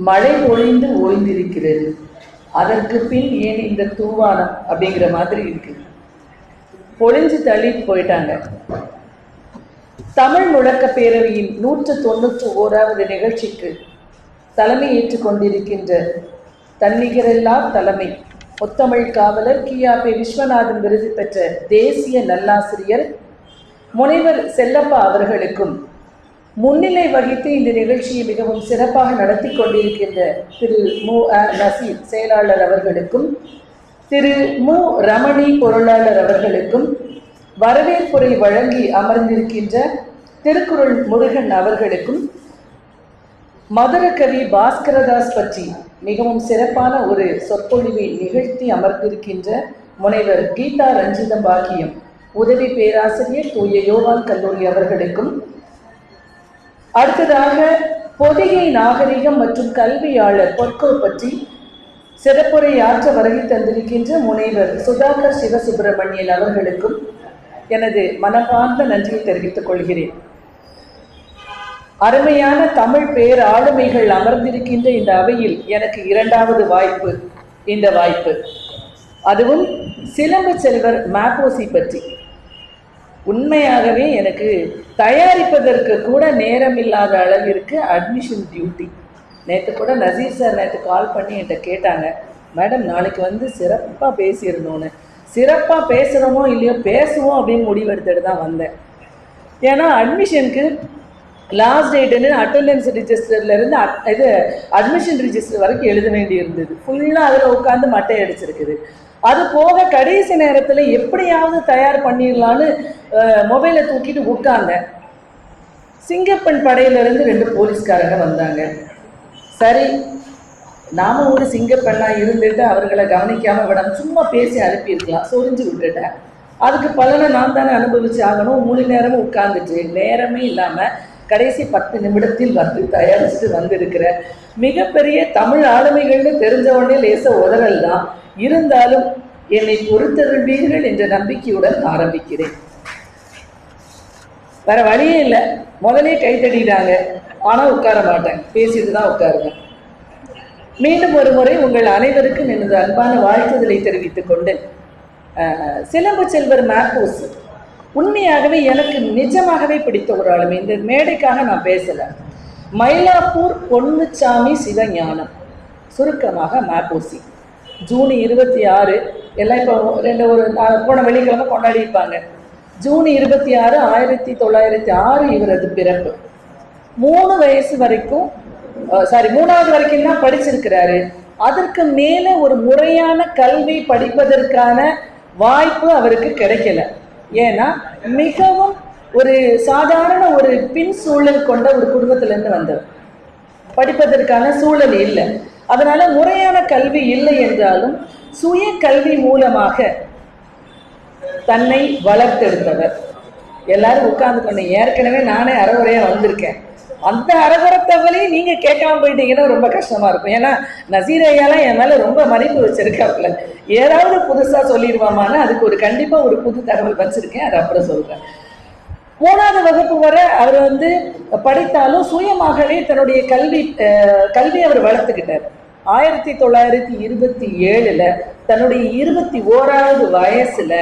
மழை பொழிந்து ஓய்ந்திருக்கிறது, அதற்கு பின் ஏன் இந்த தூவானம் அப்படிங்கிற மாதிரி இருக்கு. பொழிஞ்சு தள்ளிட்டு போயிட்டாங்க. தமிழ் முழக்க பேரவையின் 191வது நிகழ்ச்சிக்கு தலைமை ஏற்றுக் கொண்டிருக்கின்ற தன்னிகரெல்லா தலைமை முத்தமிழ் காவலர் கியாபி விஸ்வநாதன் விருது பெற்ற தேசிய நல்லாசிரியர் முனைவர் செல்லப்பா அவர்களுக்கும், முன்னிலை வகித்து இந்த நிகழ்ச்சியை மிகவும் சிறப்பாக நடத்தி கொண்டிருக்கின்ற திரு மு நசீர் செயலாளர் அவர்களுக்கும், திரு மு ரமணி பொருளாளர் அவர்களுக்கும், வரவேற்புரை வழங்கி அமர்ந்திருக்கின்ற திருக்குறள் முருகன் அவர்களுக்கும், மதுரகவி பாஸ்கரதாஸ் பற்றி மிகவும் சிறப்பான ஒரு சொற்பொழிவை நிகழ்த்தி அமர்ந்திருக்கின்ற முனைவர் கீதா ரஞ்சிதம் பாக்கியம் உதவி பேராசிரியர் தூய யோவான் கல்லூரி அவர்களுக்கும், அடுத்ததாக பொதிகை நாகரிகம் மற்றும் கல்வியாளர் பொற்கோ பற்றி சிறப்புரை ஆற்ற வருகை தந்திருக்கின்ற முனைவர் சுதாகர் சிவசுப்பிரமணியன் அவர்களுக்கும் எனது மனமார்ந்த நன்றியை தெரிவித்துக் கொள்கிறேன். அருமையான தமிழ் பேர் ஆளுமைகள் அமர்ந்திருக்கின்ற இந்த அவையில் எனக்கு இரண்டாவது வாய்ப்பு. இந்த வாய்ப்பு அதுவும் சிலம்பு செல்வர் மாப்போசி பற்றி. உண்மையாகவே எனக்கு தயாரிப்பதற்கு கூட நேரம் இல்லாத அளவிற்கு அட்மிஷன் டியூட்டி. நேற்று கூட நசீர் சார் நேற்று கால் பண்ணி என்கிட்ட கேட்டாங்க, மேடம் நாளைக்கு வந்து சிறப்பாக பேசிடணும்னு. சிறப்பாக பேசுகிறோமோ இல்லையோ பேசுவோம் அப்படின்னு முடிவெடுத்துட்டு தான் வந்தேன். ஏன்னா அட்மிஷனுக்கு லாஸ்ட் டேட்டுன்னு அட்டெண்டன்ஸ் ரிஜிஸ்டர்லேருந்து இது அட்மிஷன் ரிஜிஸ்டர் வரைக்கும் எழுத வேண்டி இருந்தது. ஃபுல்லாக அதில் உட்காந்து மட்டை அடிச்சிருக்குது. அது போக கடைசி நேரத்தில் எப்படியாவது தயார் பண்ணிடலான்னு மொபைலை தூக்கிட்டு உட்கார்ந்தேன். சிங்கப்பெண் படையிலேருந்து 2 போலீஸ்காரங்க வந்தாங்க. சரி, நாம ஒரு சிங்கப்பெண்ணாக இருந்துட்டு அவர்களை கவனிக்காமல் விடாமல் சும்மா பேசி அனுப்பியிருக்கலாம், சொரிஞ்சு விட்டுட்டேன். அதுக்கு பலனை நான் தானே அனுபவிச்சு ஆகணும். முழு நேரமும் உட்கார்ந்துட்டு நேரமே இல்லாமல் கடைசி 10 நிமிடத்தில் வந்து தயாரிச்சுட்டு வந்திருக்கிற மிகப்பெரிய தமிழ் ஆளுமைகள்னு தெரிஞ்சவொடனே லேச உதறல் தான். இருந்தாலும் என்னை பொறுத்தருள்வீர்கள் என்ற நம்பிக்கையுடன் ஆரம்பிக்கிறேன். வேற வழியே இல்லை, முதலே கை தட்டிட்டாங்க. ஆனால் உட்கார மாட்டேன், பேசிட்டு தான் உட்காருங்க. மீண்டும் ஒரு முறை உங்கள் அனைவருக்கும் எனது அன்பான வாழ்த்துதலை தெரிவித்துக் கொண்டு, சிலம்பு செல்வர் மாப்போசி உண்மையாகவே எனக்கு நிஜமாகவே பிடித்த ஒரு ஆளுமை. இந்த மேடைக்காக நான் பேசலை. மயிலாப்பூர் பொன்னுச்சாமி சிவஞானம், சுருக்கமாக மாப்போசி. ஜூன் 26 எல்லாம் இப்போ ஒரு போன வெள்ளிக்கிழமை கொண்டாடி இருப்பாங்க. ஜூன் 26 1906 இவரது பிறப்பு. 3 வயசு வரைக்கும் 3வது வரைக்கும் தான் படிச்சிருக்கிறாரு. அதற்கு மேலே ஒரு முறையான கல்வி படிப்பதற்கான வாய்ப்பு அவருக்கு கிடைக்கல. ஏன்னா மிகவும் ஒரு சாதாரண ஒரு பின் சூழல் கொண்ட ஒரு குடும்பத்திலேருந்து வந்தவர். படிப்பதற்கான சூழல் இல்லை. அதனால முறையான கல்வி இல்லை என்றாலும் சுய கல்வி மூலமாக தன்னை வளர்த்தெடுத்தவர். எல்லாரும் உட்கார்ந்து கொண்டு, ஏற்கனவே நானே அறகுறையா வந்திருக்கேன். அந்த அறகுறத்தவளையும் நீங்க கேட்காம போயிட்டீங்கன்னா ரொம்ப கஷ்டமா இருக்கும். ஏன்னா நசீர் ஐயாலாம் என் மேல ரொம்ப மதிப்பு வச்சிருக்காப்புல. ஏதாவது புதுசா சொல்லிடுவாமான்னு அதுக்கு ஒரு கண்டிப்பா ஒரு புது தகவல் வச்சிருக்கேன், அதை அப்புறம் சொல்றேன். 3வது வகுப்பு வரை அவர் வந்து படித்தாலும் சுயமாகவே தன்னுடைய கல்வி அவர் வளர்த்துக்கிட்டார். 1927 தன்னுடைய 21வது வயசுல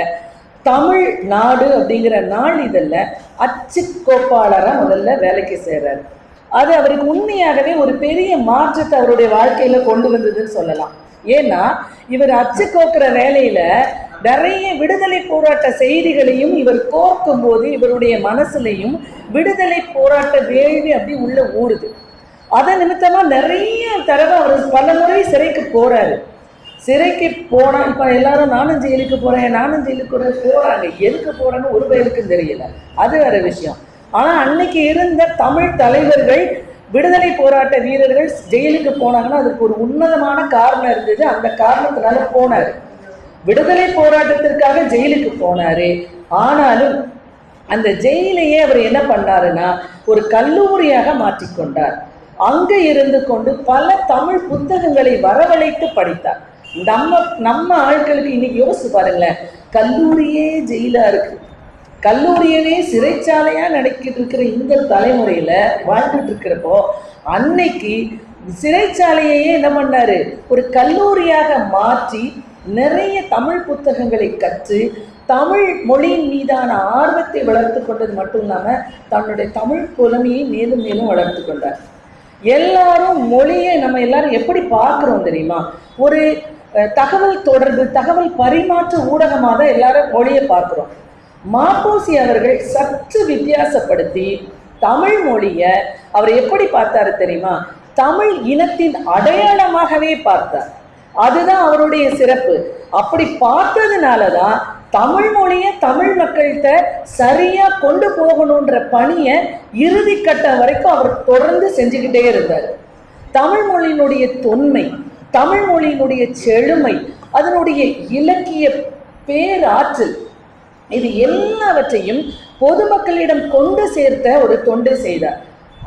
தமிழ் நாடு அப்படிங்கிற நாளிதழில் அச்சு கோப்பாளராக முதல்ல வேலைக்கு சேர்றாரு. அது அவருக்கு உண்மையாகவே ஒரு பெரிய மாற்றத்தை அவருடைய வாழ்க்கையில கொண்டு வந்ததுன்னு சொல்லலாம். ஏன்னா இவர் அச்சு கோக்குற வேலையில நிறைய விடுதலை போராட்ட செய்திகளையும் இவர் கோர்க்கும் போது இவருடைய மனசுலையும் விடுதலை போராட்ட வேள்வி அப்படி உள்ள ஊறுது. அதன் நிமித்தமா நிறைய தடவை அவர் பல முறை சிறைக்கு போறாரு. சிறைக்கு போனா இப்ப எல்லாரும் நானும் ஜெயிலுக்கு போறேன் போறாங்க. எதுக்கு போறேன்னு ஒரு பேருக்கும் தெரியல, அது வேற விஷயம். ஆனா அன்னைக்கு இருந்த தமிழ் தலைவர்கள், விடுதலை போராட்ட வீரர்கள் ஜெயிலுக்கு போனாங்கன்னா அதுக்கு ஒரு உன்னதமான காரணம் இருந்தது. அந்த காரணத்தினால போனாரு. விடுதலை போராட்டத்திற்காக ஜெயிலுக்கு போனாரு. ஆனாலும் அந்த ஜெயிலையே அவர் என்ன பண்ணாருன்னா ஒரு கல்லூரியாக மாற்றிக்கொண்டார். அங்க இருந்து கொண்டு பல தமிழ் புத்தகங்களை வரவழைத்து படித்தார். நம்ம ஆட்களுக்கு இன்னைக்கு யோசிச்சு பாருங்களேன், கல்லூரியே ஜெயிலா இருக்கு, கல்லூரியவே சிறைச்சாலையா நடக்கிட்டு இருக்கிற இந்த தலைமுறையில வாழ்ந்துட்டு இருக்கிறப்போ, அன்னைக்கு சிறைச்சாலையையே என்ன பண்ணாரு, ஒரு கல்லூரியாக மாற்றி நிறைய தமிழ் புத்தகங்களை கற்று தமிழ் மொழியின் மீதான ஆர்வத்தை வளர்த்து கொண்டது மட்டும் இல்லாமல் தன்னுடைய தமிழ் புலமையை மேலும் மேலும் வளர்த்து கொண்டார். எல்லாரும் மொழியை நம்ம எல்லாரும் எப்படி பார்க்குறோம் தெரியுமா, ஒரு தகவல் தொடர்பு தகவல் பரிமாற்ற ஊடகமாக தான் எல்லாரும் மொழியை பார்க்குறோம். மாப்போசி அவர்கள் சற்று வித்தியாசப்படுத்தி தமிழ் மொழியை அவர் எப்படி பார்த்தாரு தெரியுமா, தமிழ் இனத்தின் அடையாளமாகவே பார்த்தார். அதுதான் அவருடைய சிறப்பு. அப்படி பார்த்ததுனால தான் தமிழ் மொழியை தமிழ் மக்கள்கிட்ட சரியா கொண்டு போகணுன்ற பணியை இறுதி கட்டம் வரைக்கும் அவர் தொடர்ந்து செஞ்சுக்கிட்டே இருந்தார். தமிழ் மொழியினுடைய தொன்மை, தமிழ் மொழியினுடைய செழுமை, அதனுடைய இலக்கிய பேராற்றல், இது எல்லாவற்றையும் பொதுமக்களிடம் கொண்டு சேர்த்த ஒரு தொண்டு செய்தார்.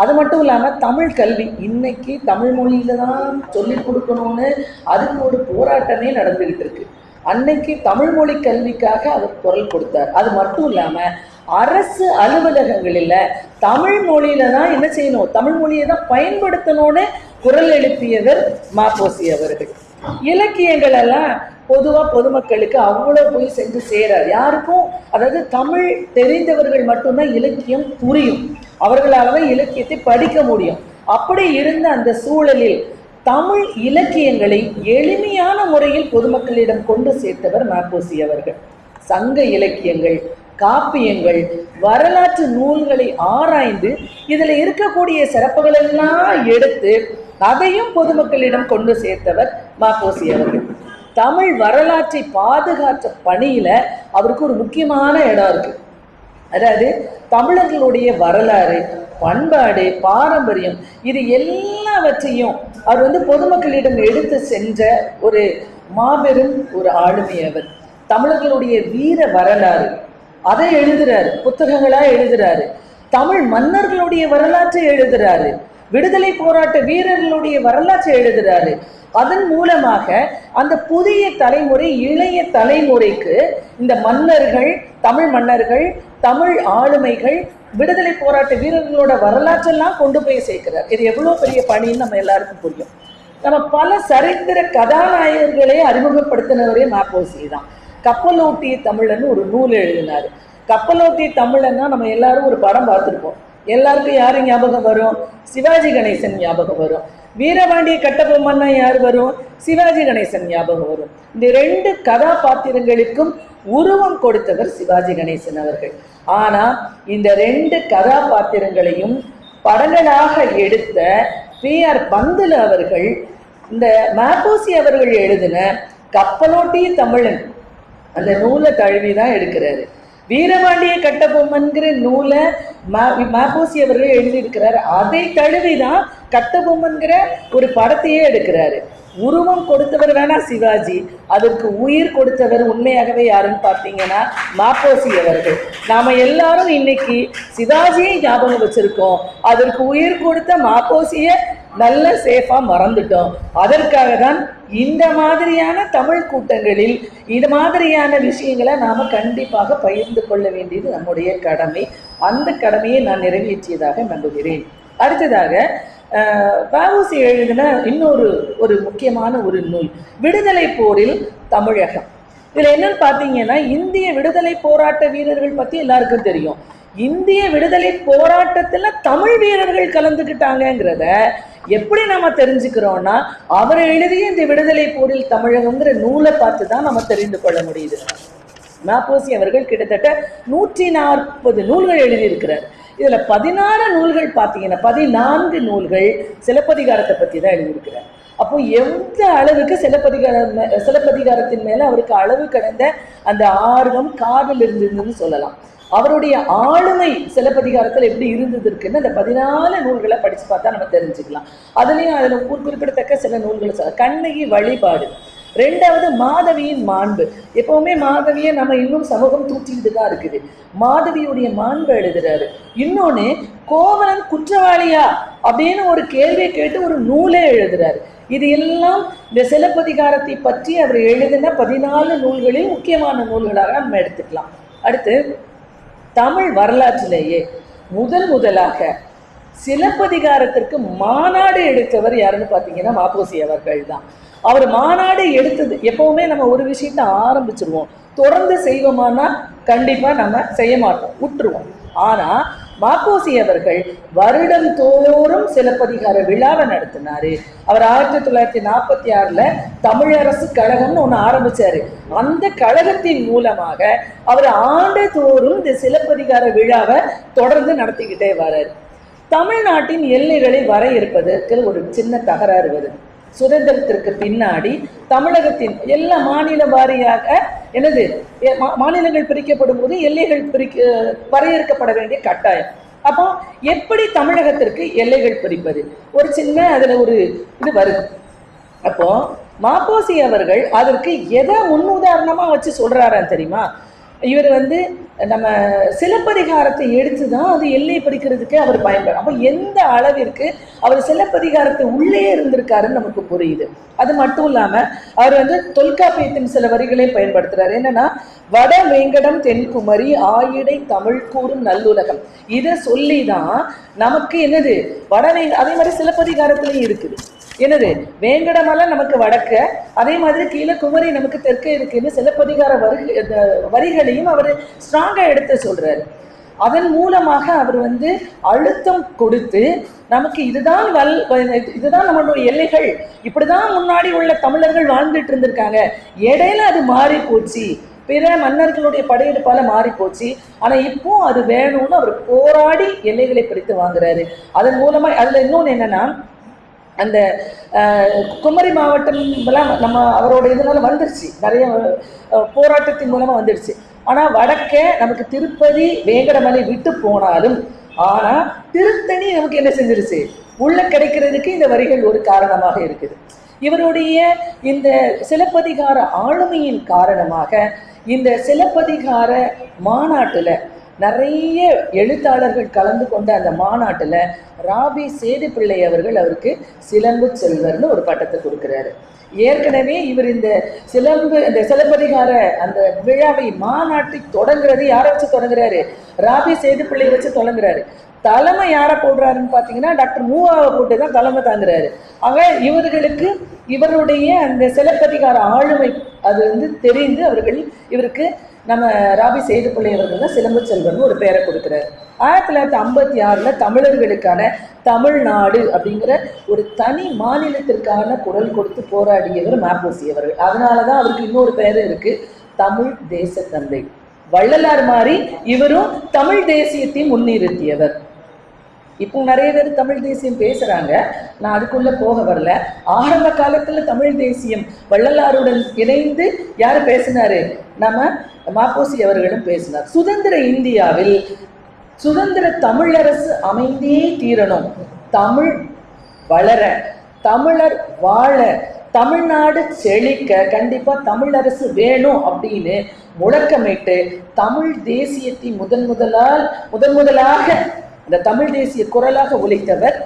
அது மட்டும் இல்லாமல் தமிழ் கல்வி இன்னைக்கு தமிழ் மொழியில தான் சொல்லிக் கொடுக்கணும்னு அதுக்கு ஒரு போராட்டமே நடந்துகிட்டு இருக்கு. அன்னைக்கு தமிழ் மொழி கல்விக்காக அவர் குரல் கொடுத்தார். அது மட்டும் இல்லாமல் அரசு அலுவலகங்களில் தமிழ் மொழியில தான் என்ன செய்யணும், தமிழ் மொழியை தான் பயன்படுத்தணும்னு குரல் எழுப்பியவர் மாப்போசி அவர்கள். இலக்கியங்கள் எல்லாம் பொதுவாக பொதுமக்களுக்கு அவ்வளோ போய் சென்று சேராது யாருக்கும். அதாவது தமிழ் தெரிந்தவர்கள் மட்டும்தான் இலக்கியம் புரியும், அவர்களால் தான் இலக்கியத்தை படிக்க முடியும். அப்படி இருந்த அந்த சூழலில் தமிழ் இலக்கியங்களை எளிமையான முறையில் பொதுமக்களிடம் கொண்டு சேர்த்தவர் மாப்போசி அவர்கள். சங்க இலக்கியங்கள், காப்பியங்கள், வரலாற்று நூல்களை ஆராய்ந்து இதில் இருக்கக்கூடிய சிறப்புகளெல்லாம் எடுத்து அதையும் பொதுமக்களிடம் கொண்டு சேர்த்தவர் மாப்போசி அவர்கள். தமிழ் வரலாற்றை பாதுகாத்த பணியில அவருக்கு ஒரு முக்கியமான இடம் இருக்கு. அதாவது தமிழர்களுடைய வரலாறு, பண்பாடு, பாரம்பரியம், இது எல்லாவற்றையும் அவர் பொதுமக்களிடம் எடுத்து சென்ற ஒரு மாபெரும் ஒரு ஆளுமை அவர். தமிழர்களுடைய வீர வரலாறு அதை எழுதுறாரு, புத்தகங்களா எழுதுறாரு. தமிழ் மன்னர்களுடைய வரலாற்றை எழுதுறாரு, விடுதலை போராட்ட வீரர்களுடைய வரலாற்றை எழுதுறாரு. அதன் மூலமாக அந்த புதிய தலைமுறை, இளைய தலைமுறைக்கு இந்த மன்னர்கள், தமிழ் மன்னர்கள், தமிழ் ஆளுமைகள், விடுதலை போராட்ட வீரர்களோட வரலாற்றெல்லாம் கொண்டு போய் சேர்க்கிறார். இது எவ்வளோ பெரிய பணின்னு நம்ம எல்லாருக்கும் புரியும். நம்ம பல சரித்திர கதாநாயகர்களே அறிமுகப்படுத்தினவரே மாப்போசி தான். கப்பலோட்டிய தமிழன்னு ஒரு நூல் எழுதினார். கப்பலோட்டிய தமிழன்னா நம்ம எல்லாரும் ஒரு படம் பார்த்துருப்போம். எல்லாருக்கும் யாரு ஞாபகம் வரும்? சிவாஜி கணேசன் ஞாபகம் வரும். வீரபாண்டிய கட்டபொம்மன்னா யார் வரும்? சிவாஜி கணேசன் ஞாபகம் வரும். இந்த ரெண்டு கதாபாத்திரங்களுக்கும் உருவம் கொடுத்தவர் சிவாஜி கணேசன் அவர்கள். ஆனா இந்த ரெண்டு கதாபாத்திரங்களையும் படங்களாக எடுத்த P.R. பந்துல அவர்கள் இந்த மாப்போசி அவர்கள் எழுதின கப்பலோட்டிய தமிழன் அந்த நூலை தழுவி தான் எடுக்கிறாரு. வீரபாண்டிய கட்டபொம்மன்கிற நூலை மாப்போசி அவர்கள் எழுதியிருக்கிறார். அதை தழுவிதான் கட்டபொம்மன்கிற ஒரு படத்தையே எடுக்கிறாரு. உருவம் கொடுத்தவர் வேணா சிவாஜி, அதற்கு உயிர் கொடுத்தவர் உண்மையாகவே யாருன்னு பார்த்தீங்கன்னா மாப்போசி அவர்கள். நாம எல்லாரும் இன்னைக்கு சிவாஜியை ஞாபகம் வச்சிருக்கோம், அதற்கு உயிர் கொடுத்த மாப்போசியை நல்ல சேஃபா மறந்துட்டோம். அதற்காக தான் இந்த மாதிரியான தமிழ் கூட்டங்களில் இது மாதிரியான விஷயங்களை நாம கண்டிப்பாக பகிர்ந்து கொள்ள வேண்டியது நம்முடைய கடமை. அந்த கடமையை நான் நிறைவேற்றியதாக நம்புகிறேன். அடுத்ததாக வ.உ.சி எழுதின இன்னொரு முக்கியமான ஒரு நூல் விடுதலை போரில் தமிழகம். இதில் என்னன்னு பார்த்தீங்கன்னா, இந்திய விடுதலை போராட்ட வீரர்கள் பற்றி எல்லாருக்கும் தெரியும். இந்திய விடுதலை போராட்டத்தில் தமிழ் வீரர்கள் கலந்துக்கிட்டாங்கிறத எப்படி நம்ம தெரிஞ்சுக்கிறோம்னா, அவர் எழுதிய இந்த விடுதலை போரில் தமிழகம்ங்கிற நூலை பார்த்து தான் நம்ம தெரிந்து கொள்ள முடியுது. மாப்போசி அவர்கள் கிட்டத்தட்ட 140 நூல்கள் எழுதியிருக்கிறார். இதில் 16 நூல்கள் பார்த்தீங்கன்னா 14 நூல்கள் சிலப்பதிகாரத்தை பற்றி தான் எழுதியிருக்கிறார். அப்போ எந்த அளவுக்கு சிலப்பதிகாரத்தின் மேலே அவருக்கு அளவு கடந்த அந்த ஆர்வம், காதல் இருந்ததுன்னு சொல்லலாம். அவருடைய ஆளுமை சிலப்பதிகாரத்தில் எப்படி இருந்தது இருக்குன்னு அந்த 14 நூல்களை படித்து பார்த்தா நம்ம தெரிஞ்சுக்கலாம். அதுலேயும் அதில் குறிப்பிடத்தக்க சில நூல்களை சொல்ல. கண்ணகி வழிபாடு, ரெண்டாவது மாதவியின் மாண்பு. எப்பவுமே மாதவியை நம்ம இன்னும் சமூகம் தூற்றிக்கிட்டு தான் இருக்குது. மாதவியுடைய மாண்பு எழுதுறாரு. இன்னொன்று கோவலன் குற்றவாளியா அப்படின்னு ஒரு கேள்வியை கேட்டு ஒரு நூலே எழுதுறாரு. இது எல்லாம் இந்த சிலப்பதிகாரத்தை பற்றி அவர் எழுதின 14 நூல்களில் முக்கியமான நூல்களாக நம்ம எடுத்துக்கலாம். அடுத்து தமிழ் வரலாற்றிலேயே முதலாக சிலப்பதிகாரத்திற்கு மாநாடு எடுத்தவர் யாருன்னு பார்த்தீங்கன்னா மாப்போசி அவர்கள் தான். அவர் மாநாடு எடுத்தது, எப்பவுமே நம்ம ஒரு விஷயத்தை ஆரம்பிச்சிருவோம், தொடர்ந்து செய்வோமானா கண்டிப்பாக நம்ம செய்ய மாட்டோம், விட்டுருவோம். ஆனால் மாப்போசி அவர்கள் வருடம் தோறும் சிலப்பதிகார விழாவை நடத்தினாரு. அவர் 1946 தமிழரசு கழகம்னு ஒன்று ஆரம்பிச்சாரு. அந்த கழகத்தின் மூலமாக அவர் ஆண்டுதோறும் இந்த சிலப்பதிகார விழாவை தொடர்ந்து நடத்திக்கிட்டே வர்றாரு. தமிழ்நாட்டின் எல்லைகளை வரையறுப்பதற்கு ஒரு சின்ன தகராறு வருது. சுதந்திரத்திற்கு பின்னாடி தமிழகத்தின் எல்லா மாநில வாரியாக என்னது மாநிலங்கள் பிரிக்கப்படும் போது எல்லைகள் வரையறுக்கப்பட வேண்டிய கட்டாயம். அப்போ எப்படி தமிழகத்திற்கு எல்லைகள் பிரிப்பது, ஒரு சின்ன அதில் ஒரு இது வருது. அப்போ மாப்போசி அவர்கள் அதற்கு எதை முன்னுதாரணமாக வச்சு சொல்கிறாரான்னு தெரியுமா? இவர் நம்ம சிலப்பதிகாரத்தை எடுத்து தான் அது எல்லை பிடிக்கிறதுக்கு அவர் பயன்படும். அப்போ எந்த அளவிற்கு அவர் சிலப்பதிகாரத்தை உள்ளே இருந்திருக்காருன்னு நமக்கு புரியுது. அது மட்டும் இல்லாமல் அவர் தொல்காப்பியத்தின் சில வரிகளை பயன்படுத்துகிறார். என்னன்னா, வட வேங்கடம் தென்குமரி ஆயிடை தமிழ் கூறும் நல்லுலகம், இதை சொல்லி தான் நமக்கு என்னது அதே மாதிரி சிலப்பதிகாரத்துலையும் இருக்குது. என்னது, வேங்கடமலை நமக்கு வடக்க, அதே மாதிரி கீழே குமரி நமக்கு தெற்கே இருக்குன்னு சிலப்பதிகார வரிகளையும் அவர் ஸ்ட்ராங்கா எடுத்து சொல்றாரு. அதன் மூலமாக அவர் அழுத்தம் கொடுத்து நமக்கு இதுதான் இதுதான் நம்மளுடைய எல்லைகள், இப்படிதான் முன்னாடி உள்ள தமிழர்கள் வாழ்ந்துட்டு இருந்திருக்காங்க, இடையில அது மாறி போச்சு, பிற மன்னர்களுடைய படையெடுப்பால மாறி போச்சு, ஆனா இப்போ அது வேணும்னு அவர் போராடி எல்லைகளை பிரித்து வாங்குறாரு. அதன் மூலமா அதுல இன்னொன்று என்னன்னா, அந்த குமரி மாவட்டம் எல்லாம் நம்ம அவரோட இதனால வந்துருச்சு, நிறைய போராட்டத்தின் மூலமா வந்துடுச்சு. ஆனா வடக்கே நமக்கு திருப்பதி வேங்கடமலை விட்டு போனாலும் ஆனா திருத்தணி நமக்கு என்ன செஞ்சிருச்சு, உள்ள கிடைக்கிறதுக்கு இந்த வரிகள் ஒரு காரணமாக இருக்குது. இவருடைய இந்த சிலப்பதிகார ஆளுமையின் காரணமாக இந்த சிலப்பதிகார மாநாட்டில் நிறைய எழுத்தாளர்கள் கலந்து கொண்ட அந்த மாநாட்டில் ராபி சேதுப்பிள்ளை அவர்கள் அவருக்கு சிலம்பு செல்வர்னு ஒரு பட்டத்தை கொடுக்குறாரு. ஏற்கனவே இவர் இந்த சிலப்பதிகார அந்த விழாவை மாநாட்டை தொடங்குறது யாரை வச்சு தொடங்குறாரு, ராபி சேதுப்பிள்ளை வச்சு தொடங்குறாரு. தலைமை யாரை போடுறாருன்னு பார்த்தீங்கன்னா டாக்டர் மூவாவை போட்டு தான் தலைமை தாங்குறாரு. ஆக இவர்களுக்கு இவருடைய அந்த சிலப்பதிகார ஆளுமை அது தெரிந்து இவருக்கு நம்ம ராபி சேதுப்பிள்ளை அவர்கள் தான் சிலம்பு செல்வன் ஒரு பேரை கொடுக்குறாரு. 1956 தமிழர்களுக்கான தமிழ்நாடு அப்படிங்கிற ஒரு தனி மாநிலத்திற்கான குரல் கொடுத்து போராடியவர் மாப்போசி அவர்கள். அதனால தான் அவருக்கு இன்னொரு பேர் இருக்கு, தமிழ் தேச தந்தை. வள்ளலார் மாதிரி இவரும் தமிழ் தேசியத்தை முன்னிறுத்தியவர். இப்போ நிறைய பேர் தமிழ் தேசியம் பேசுறாங்க, நான் அதுக்குள்ள போக வரல. ஆரம்ப காலத்துல தமிழ் தேசியம் வள்ளலாருடன் இணைந்து யாரு பேசினாரு, நம்ம மாப்போசி அவர்களும் பேசினார். சுதந்திர இந்தியாவில் சுதந்திர தமிழரசு அமைந்தே தீரணும், தமிழ் வளர, தமிழர் வாழ, தமிழ்நாடு செழிக்க கண்டிப்பா தமிழரசு வேணும் அப்படின்னு முழக்கமிட்டு தமிழ் தேசியத்தை முதலாக இந்த தமிழ் தேசிய குரலாக ஒலித்தவர்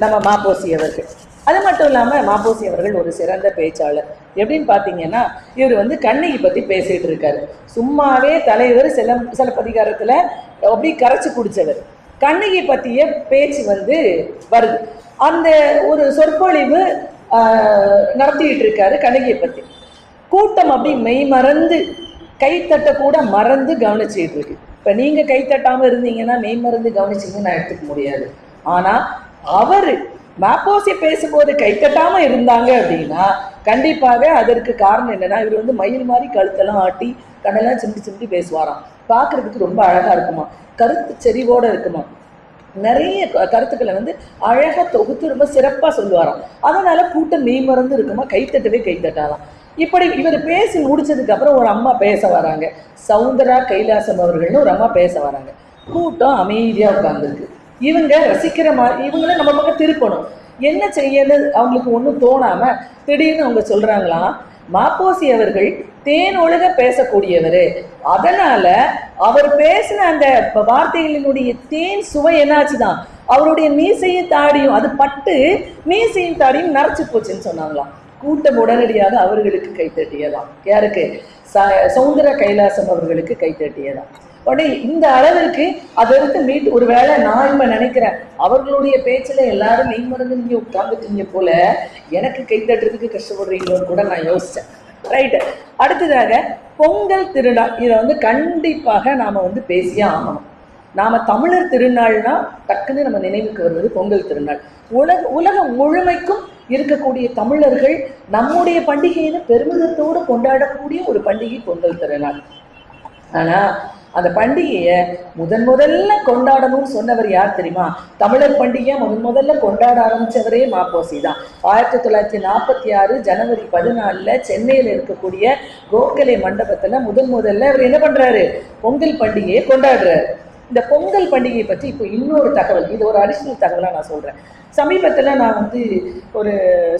நம்ம மாப்போசி அவர்கள். அது மட்டும் இல்லாமல் மாப்போசி அவர்கள் ஒரு சிறந்த பேச்சாளர். எப்படின்னு பார்த்தீங்கன்னா, இவர் கண்ணகி பற்றி பேசிகிட்டு இருக்காரு. சும்மாவே தலைவர் சிலப்பதிகாரத்தில் அப்படி கரைச்சி குடித்தவர். கண்ணகி பற்றிய பேச்சு வருது. அந்த ஒரு சொற்பொழிவு நடத்திக்கிட்டு இருக்காரு கண்ணகியை பற்றி. கூட்டம் அப்படி மெய் மறந்து கைத்தட்ட கூட மறந்து கவனிச்சுக்கிட்டு இருக்கு. இப்போ நீங்கள் கைத்தட்டாமல் இருந்தீங்கன்னா மெய் மறந்து கவனிச்சிங்கன்னு நான் எடுத்துக்க முடியாது. ஆனால் அவர் மாப்போசி பேசும்போது கைத்தட்டாமல் இருந்தாங்க அப்படின்னா கண்டிப்பாக அதற்கு காரணம் என்னன்னா, இவர் மயில் மாதிரி கழுத்தெல்லாம் ஆட்டி கண்ணெல்லாம் சிமிட்டி பேசுவாராம். பார்க்குறதுக்கு ரொம்ப அழகாக இருக்குமா, கருத்து செறிவோடு இருக்குமா, நிறைய கருத்துக்களை அழகாக தொகுத்து ரொம்ப சிறப்பாக சொல்லுவாராம். அதனால் கூட்டம் மெய் மறந்து இருக்குமா, கைத்தட்டாலாம். இப்படி இவர் பேசி முடிச்சதுக்கு அப்புறம் ஒரு அம்மா பேச வராங்க, சவுந்தரா கைலாசம் அவர்கள்னு ஒரு அம்மா பேச வராங்க. கூட்டம் அமைதியாக உட்காந்துருக்கு. இவங்க ரசிக்கிற மாதிரி இவங்கள நம்ம பக்கம் திருப்பணும். என்ன செய்யணும் அவங்களுக்கு ஒன்றும் தோணாமல் திடீர்னு அவங்க சொல்கிறாங்களாம், மாப்போசி அவர்கள் தேன் ஒழுக பேசக்கூடியவர், அதனால அவர் பேசின அந்த வார்த்தைகளினுடைய தேன் சுவை என்னாச்சுதான் அவருடைய மீசையும் தாடியும் அது பட்டு மீசையும் தாடியும் நரைச்சு போச்சுன்னு சொன்னாங்களாம். கூட்டம் உடனடியாக அவர்களுக்கு கைத்தட்டியதாம். யாருக்கு? சவுந்தர கைலாசம் அவர்களுக்கு கைத்தட்டியதாம். உடனே இந்த அளவிற்கு அதற்கு மீட் ஒருவேளை நான் இப்ப நினைக்கிறேன் அவர்களுடைய பேச்சுல எல்லாரும் நீ மறந்து நீங்க உட்கார்ந்துட்டீங்க போல எனக்கு கைத்தட்டுறதுக்கு கஷ்டப்படுறீங்களோன்னு கூட நான் யோசிச்சேன். ரைட்டு. அடுத்ததாக பொங்கல் திருநாள், இதை கண்டிப்பாக நாம பேசியே ஆகணும். நாம தமிழர் திருநாள்னா டக்குன்னு நம்ம நினைவுக்கு வருவது பொங்கல் திருநாள். உலகம் முழுமைக்கும் இருக்கக்கூடிய தமிழர்கள் நம்முடைய பண்டிகைன்னு பெருமிதத்தோடு கொண்டாடக்கூடிய ஒரு பண்டிகை பொங்கல் திருநாள். ஆனா அந்த பண்டிகையை முதல்ல கொண்டாடணும்னு சொன்னவர் யார் தெரியுமா? தமிழர் பண்டிகையை முதல்ல கொண்டாட ஆரம்பிச்சவரே மாப்போசி தான். 1946 ஜனவரி 14 சென்னையில் இருக்கக்கூடிய கோகலே மண்டபத்துல முதல்ல அவர் என்ன பண்றாரு? பொங்கல் பண்டிகையை கொண்டாடுறாரு. இந்த பொங்கல் பண்டிகையை பற்றி இப்போ இன்னொரு தகவல், இது ஒரு அடிஷனல் தகவலாக நான் சொல்றேன். சமீபத்தில் நான் ஒரு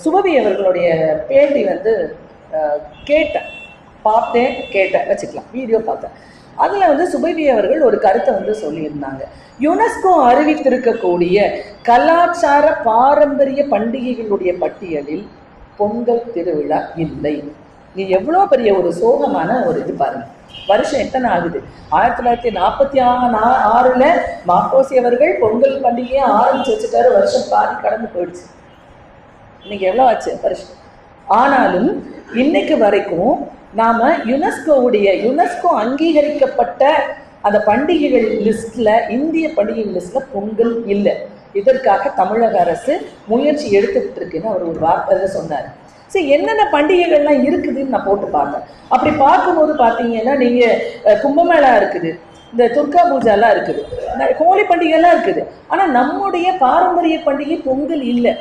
சுபவி அவர்களுடைய பேட்டி கேட்டேன், கேட்டேன் வச்சுக்கலாம், வீடியோ பார்த்தேன். அதில் சுபவி அவர்கள் ஒரு கருத்தை சொல்லியிருந்தாங்க. யுனெஸ்கோ அறிவித்திருக்கக்கூடிய கலாச்சார பாரம்பரிய பண்டிகைகளுடைய பட்டியலில் பொங்கல் திருவிழா இல்லை. நீ எவ்வளோ பெரிய ஒரு சோகமான ஒரு இது பாருங்க. வருஷம் எத்தனை ஆகுது? 1946 மாப்போசி அவர்கள் பொங்கல் பண்டிகையை ஆரம்பிச்சு வச்சுட்டாரு. வருஷம் பாதி கடந்து போயிடுச்சு. இன்னைக்கு எவ்வளோ ஆச்சு வருஷம்? ஆனாலும் இன்னைக்கு வரைக்கும் நாம யுனெஸ்கோ அங்கீகரிக்கப்பட்ட அந்த பண்டிகைகள் லிஸ்ட்ல, இந்திய பண்டிகை லிஸ்ட்ல பொங்கல் இல்லை. இதற்காக தமிழக அரசு முயற்சி எடுத்துக்கிட்டு இருக்குன்னு அவர் ஒரு வார்த்தை சொன்னார். சரி, என்னென்ன பண்டிகைகள்லாம் இருக்குதுன்னு நான் போட்டு பார்த்தேன். அப்படி பார்க்கும்போது பார்த்தீங்கன்னா நீங்கள் கும்பமேளா இருக்குது, இந்த துர்கா பூஜாலாம் இருக்குது, ஹோலி பண்டிகைலாம் இருக்குது. ஆனால் நம்முடைய பாரம்பரிய பண்டிகை பொங்கல் இல்லை.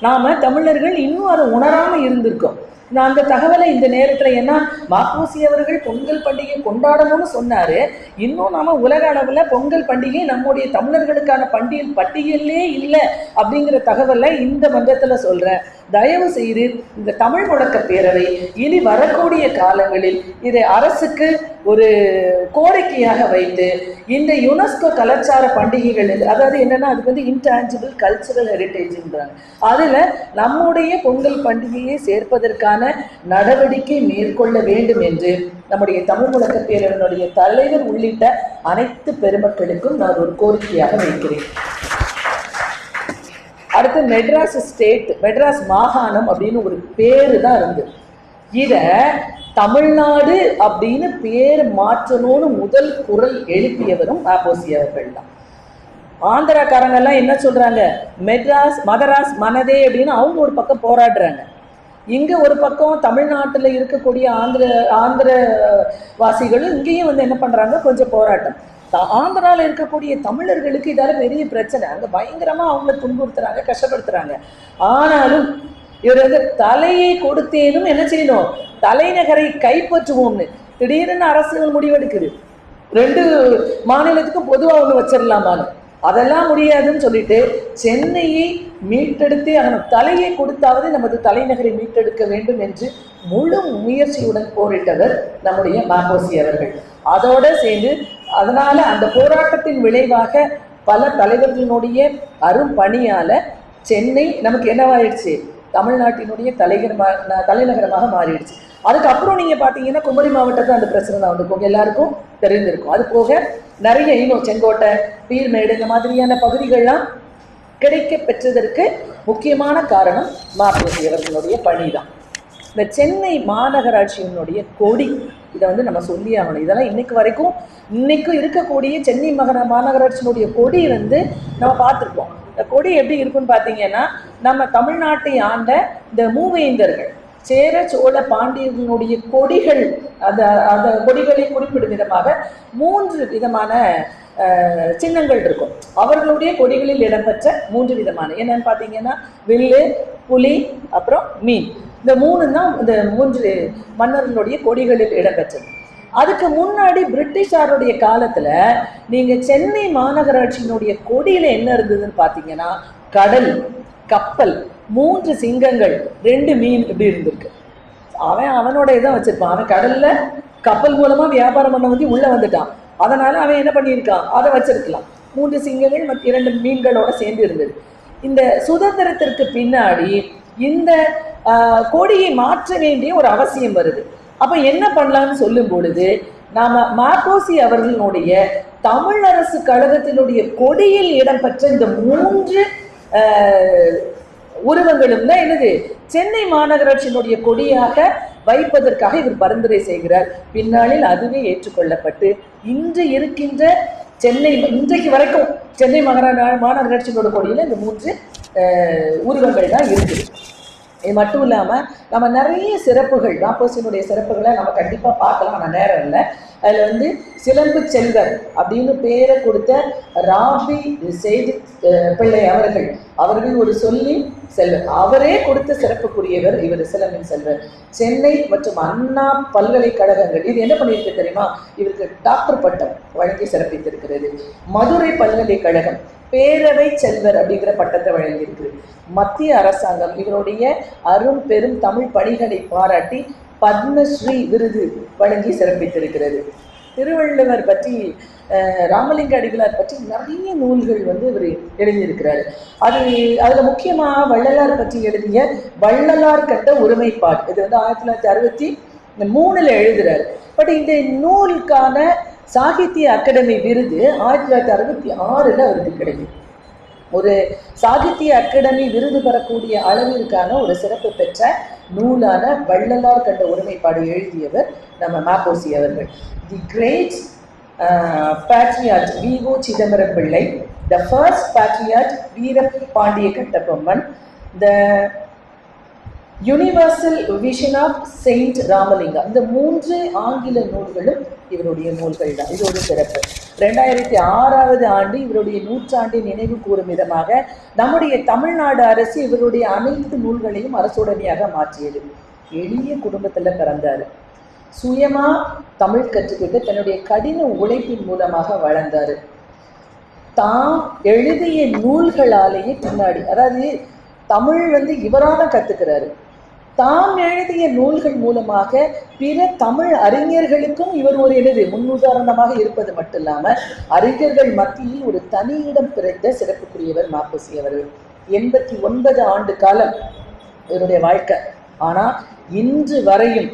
நாம் தமிழர்கள் இன்னும் அதை உணராமல் இருந்திருக்கோம். நான் அந்த தகவலை இந்த நேரத்தில், ஏன்னா மாப்போசி அவர்கள் பொங்கல் பண்டிகை கொண்டாடணும்னு சொன்னார். இன்னும் நாம் உலக அளவில் பொங்கல் பண்டிகை நம்முடைய தமிழர்களுக்கான பட்டியலே இல்லை அப்படிங்கிற தகவலை இந்த மன்றத்தில் சொல்கிறேன். தயவு செய்து இந்த தமிழ் முழக்க பேரவை இனி வரக்கூடிய காலங்களில் இதை அரசுக்கு ஒரு கோரிக்கையாக வைத்து இந்த யுனெஸ்கோ கலாச்சார பண்டிகைகள், அதாவது என்னன்னா அதுக்கு இன்டான்ஜிபிள் கல்ச்சுரல் ஹெரிட்டேஜ்ன்றாங்க, அதில் நம்முடைய பொங்கல் பண்டிகையை சேர்ப்பதற்கான நடவடிக்கை மேற்கொள்ள வேண்டும் என்று நம்முடைய தமிழ் முழக்க பேரவையினுடைய தலைவர் உள்ளிட்ட அனைத்து பெருமக்களுக்கும் நான் ஒரு கோரிக்கையாக வைக்கிறேன். அடுத்து மெட்ராஸ் மாகாணம் அப்படின்னு ஒரு பேரு தான் இருந்தது. இதை தமிழ்நாடு அப்படின்னு பேர் மாற்றணும்னு முதல் குரல் எழுப்பியவரும் மாப்போசி அவர்கள் தான். ஆந்திராக்காரங்கெல்லாம் என்ன சொல்றாங்க? மதராஸ் மனதே அப்படின்னு அவங்க ஒரு பக்கம் போராடுறாங்க. இங்க ஒரு பக்கம் தமிழ்நாட்டில் இருக்கக்கூடிய ஆந்திர வாசிகளும் இங்கேயும் என்ன பண்றாங்க, கொஞ்சம் போராட்டம். ஆந்திராவில் இருக்கக்கூடிய தமிழர்களுக்கு இதால பெரிய பிரச்சனை. அங்கே பயங்கரமாக அவங்கள துன்புறுத்துறாங்க, கஷ்டப்படுத்துறாங்க. ஆனாலும் இவர் தலையை கொடுத்தேனும் என்ன செய்யணும், தலைநகரை கைப்பற்றுவோம்னு திடீர்னு அரசுகள் முடிவெடுக்குது. 2 மாநிலத்துக்கும் பொதுவாக ஒன்று வச்சிடலாமான்னு. அதெல்லாம் முடியாதுன்னு சொல்லிட்டு சென்னையை மீட்டெடுத்தே அவன் தலையை கொடுத்தாவது நமது தலைநகரை மீட்டெடுக்க வேண்டும் என்று முழு முயற்சியுடன் போரிட்டவர் நம்முடைய மாப்போசி அவர்கள். அதோட சேர்ந்து அதனால அந்த போராட்டத்தின் விளைவாக பல தலைவர்களுடைய அரும் பணியால சென்னை நமக்கு என்னவாயிடுச்சு, தமிழ்நாட்டினுடைய தலைநகரமாக மாறிடுச்சு. அதுக்கப்புறம் நீங்க பாத்தீங்கன்னா குமரி மாவட்டத்தில் அந்த பிரச்சனை தான் இருக்கும், எல்லாருக்கும் தெரிந்திருக்கும். அது போக நிறைய இன்னும் செங்கோட்டை, பீர்மேடு இந்த மாதிரியான பகுதிகள்லாம் கிடைக்க பெற்றதற்கு முக்கியமான காரணம் மாப்போசி அவர்களுடைய பணி தான். இந்த சென்னை மாநகராட்சியினுடைய கொடி, இதை நம்ம சொல்லி ஆகணும். இதெல்லாம் இன்னைக்கும் இருக்கக்கூடிய சென்னை மாநகராட்சியினுடைய கொடி நம்ம பார்த்துருப்போம். இந்த கொடி எப்படி இருக்குன்னு பார்த்தீங்கன்னா, நம்ம தமிழ்நாட்டை ஆண்ட இந்த மூவேந்தர்கள், சேர சோழ பாண்டியர்களுடைய கொடிகள், அந்த கொடிகளை குறிப்பிடும் விதமாக 3 விதமான சின்னங்கள் இருக்கும். அவர்களுடைய கொடிகளில் இடம்பெற்ற 3 விதமான என்னன்னு பார்த்தீங்கன்னா, வில்லு, புலி, அப்புறம் மீன். இந்த 3 தான் இந்த 3 மன்னர்களுடைய கொடிகளில் இடம்பெற்றது. அதுக்கு முன்னாடி பிரிட்டிஷாருடைய காலத்துல நீங்க சென்னை மாநகராட்சியினுடைய கொடியில என்ன இருந்ததுன்னு பார்த்தீங்கன்னா, கடல், கப்பல், 3 சிங்கங்கள், 2 மீன் இப்படி இருந்திருக்கு. அவனோட இதான் வச்சிருப்பான். அவன் கடல்ல கப்பல் மூலமா வியாபாரம் பண்ண உள்ள வந்துட்டான். அதனால அவன் என்ன பண்ணியிருக்கான், அதை வச்சிருக்கலாம். 3 சிங்கங்கள் மற்றும் 2 மீன்களோட சேர்ந்து இருந்தது. இந்த சுதந்திரத்திற்கு பின்னாடி இந்த கொடியை மாற்ற வேண்டிய ஒரு அவசியம் வருது. அப்ப என்ன பண்ணலாம்னு சொல்லும் பொழுது நாம மாப்போசி அவர்களுடைய தமிழரசு கழகத்தினுடைய கொடியில் இடம்பெற்ற இந்த 3 உருவங்களும் தான் என்னது சென்னை மாநகராட்சியினுடைய கொடியாக வைப்பதற்காக இவர் பரிந்துரை செய்கிறார். பின்னாளில் அதுவே ஏற்றுக்கொள்ளப்பட்டு இன்று இருக்கின்ற சென்னை இன்றைக்கு வரைக்கும் சென்னை மாநகராட்சியினோட கொடியில் இந்த 3 உருவங்கள் தான் இருக்குது. இது மட்டும் இல்லாமல் நம்ம நிறைய சிறப்புகள் மாப்போசியினுடைய சிறப்புகளை நம்ம கண்டிப்பாக பார்க்கலாம், ஆனால் நேரம் இல்லை. அதில் சிலம்பு செல்வர் அப்படின்னு பேரை கொடுத்த ராபி செய்தி பிள்ளை அவர்கள் ஒரு சொல்லி செல்வர், அவரே கொடுத்த சிறப்புக்குரியவர் இவர் சிலம்பின் செல்வர். சென்னை மற்றும் அண்ணா பல்கலைக்கழகங்கள் இது என்ன பண்ணியிருக்கு தெரியுமா, இவருக்கு டாக்டர் பட்டம் வழங்கி சிறப்பித்திருக்கிறது. மதுரை பல்கலைக்கழகம் பேரவை செல்வர் அப்படிங்கிற பட்டத்தை வழங்கியிருக்கு. மத்திய அரசாங்கம் இவருடைய அரும் பெரும் தமிழ் பணிகளை பாராட்டி பத்மஸ்ரீ விருது வழங்கி சிறப்பித்திருக்கிறது. திருவள்ளுவர் பற்றி ராமலிங்க அடிகளார் பற்றி நிறைய நூல்கள் இவர் எழுதியிருக்கிறாரு. அதில் முக்கியமாக வள்ளலார் பற்றி எழுதிய வள்ளலார் கண்ட ஒருமைப்பாடு இது 1963 எழுதுறாரு. பட் இந்த நூலுக்கான சாகித்ய அகாடமி விருது 1966 அவருக்கு கிடைக்கும். ஒரு சாகித்ய அகாடமி விருது பெறக்கூடிய அளவிற்கான ஒரு சிறப்பு பெற்ற நூலான வள்ளலார் கண்ட ஒருமைப்பாடு எழுதியவர் நம்ம மாப்போசி அவர்கள். The great patriot V O. Chidambaram Pillai, the first patriot Veerapandiya Kattabomman, the universal vision of saint Ramalinga, இந்த 3 ஆங்கில நூல்களும் இவருடைய நூல்கள் தான். இது ஒரு சிறப்பு. 2006 ஆண்டு இவருடைய 100ஆண்டை நினைவு கூறும் விதமாக நம்முடைய தமிழ்நாடு அரசு இவருடைய அனைத்து நூல்களையும் அரசுடைமையாக மாற்றியது. எளிய குடும்பத்தில் பிறந்தார். சுயமா தமிழ் கற்றுக்கிட்டு தன்னுடைய கடின உழைப்பின் மூலமாக வளர்ந்தார். தாம் எழுதிய நூல்களாலேயே பின்னாடி, அதாவது தமிழ் இவராக கற்றுக்கிறாரு. தாம் எழுதிய நூல்கள் மூலமாக பிற தமிழ் அறிஞர்களுக்கும் இவர் ஒரு முன்னுதாரணமாக இருப்பது மட்டும் இல்லாமல் அறிஞர்கள் மத்தியில் ஒரு தனியிடம் பிறந்த சிறப்புக்குரியவர் மாப்போசி அவர்கள். 89 ஆண்டு காலம் இவருடைய வாழ்க்கை. ஆனால் இன்று வரையும்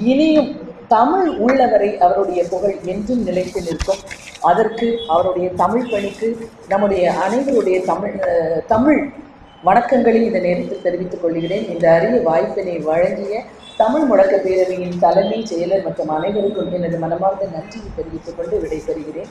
இனியும் தமிழ் உள்ளவரை அவருடைய புகழ் என்றும் நிலைத்து நிற்கும். அதற்கு அவருடைய தமிழ் பணிக்கு நம்முடைய அனைவருடைய தமிழ் வணக்கங்களை இந்த நேரத்தில் தெரிவித்துக் கொள்கிறேன். இந்த அரிய வாய்ப்பினை வழங்கிய தமிழ் முழக்க பேரவையின் தலைமை செயலர் மற்றும் அனைவருக்கும் எனது மனமார்ந்த நன்றியை தெரிவித்துக் கொண்டு விடைபெறுகிறேன்.